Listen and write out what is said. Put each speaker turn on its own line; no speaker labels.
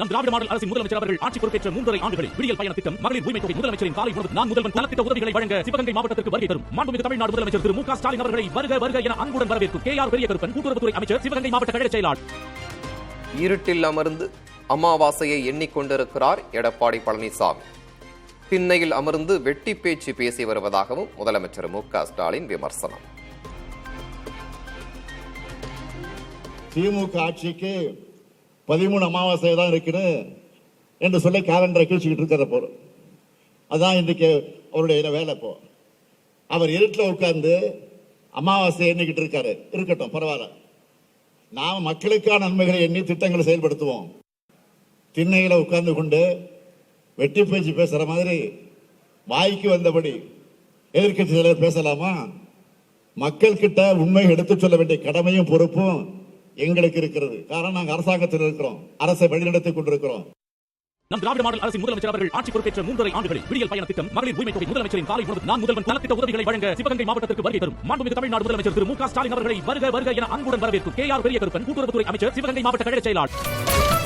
நம் திராவிட மாடல் அரசின் முதலமைச்சர் அவர்கள் ஆட்சி பொறுப்பேற்ற 3.5 ஆண்டுகளில் விடியல் பயண திட்டம், மகளிர் உரிமை தொகை, முதலமைச்சரின் காலை உணவு, நான் முதல்வன் நலத்திட்ட உதவிகளை வழங்க சிவகங்கை மாவட்டத்திற்கு வருகை தரும் மாண்புமிகு தமிழ்நாடு முதலமைச்சர் திரு மு.க. ஸ்டாலின் அவர்களை வருக வருக என அன்புடன் வரவேற்கும் கே.ஆர். பெரியகருப்பன், கூட்டுறவுத்துறை அமைச்சர், சிவகங்கை மாவட்ட கழக செயலாளர்.
இருட்டில் அமர்ந்து அமாவாசையை எண்ணிக்கொண்டிருக்கிறார் எடப்பாடி பழனிசாமி. திண்ணையில் அமர்ந்து வெட்டி பேச்சு பேசி வருவதாகவும் முதலமைச்சர் மு.க. ஸ்டாலின் விமர்சனம்.
திமுக ஆட்சிக்கு 13 அமாவாசை தான் இருக்குன்னு என்று சொல்லி கேலண்டரை கிழிச்சுக்கிட்டு இருக்கிற போறோம். அதான் இன்றைக்கு அவருடைய வேலை. இப்போ அவர் இருட்டில் உட்கார்ந்து அமாவாசை எண்ணிக்கிட்டு இருக்காரு. இருக்கட்டும், பரவாயில்ல. நாம் மக்களுக்கான நன்மைகளை எண்ணி திட்டங்களை செயல்படுத்துவோம். திண்ணையில உட்கார்ந்து கொண்டு வெட்டி பேச்சு பேசுற மாதிரி வாய்க்கு வந்தபடி எதிர்கட்சி தலைவர் பேசலாமா? மக்கள் கிட்ட உண்மை எடுத்து சொல்ல வேண்டிய கடமையும் பொறுப்பும் எங்களுக்கு இருக்கிறது. காரணம், நாங்கள் அரசாங்கத்தில் இருக்கிறோம், அரசை வழிநடத்திக் கொண்டிருக்கிறோம்.
நம் திராவிட மாடல் அரசின் முதலமைச்சர் அவர்கள் ஆட்சி பொறுப்பேற்ற 3.5 ஆண்டுகளில் விடியல் பயண திட்டம், மகளிர் உரிமை தொகை, முதலமைச்சரின் காலை உணவு, நான் முதல்வன் நலத்திட்ட உதவிகளை வழங்க சிவகங்கை மாவட்டத்திற்கு வருகை தரும் மாண்புமிகு தமிழ்நாடு முதலமைச்சர் திரு மு.க. ஸ்டாலின் அவர்களை வருக வருக என அன்புடன் வரவேற்கும் கே.ஆர். பெரியகருப்பன், கூட்டுறவுத்துறை அமைச்சர், சிவகங்கை மாவட்ட கழக செயலாளர்.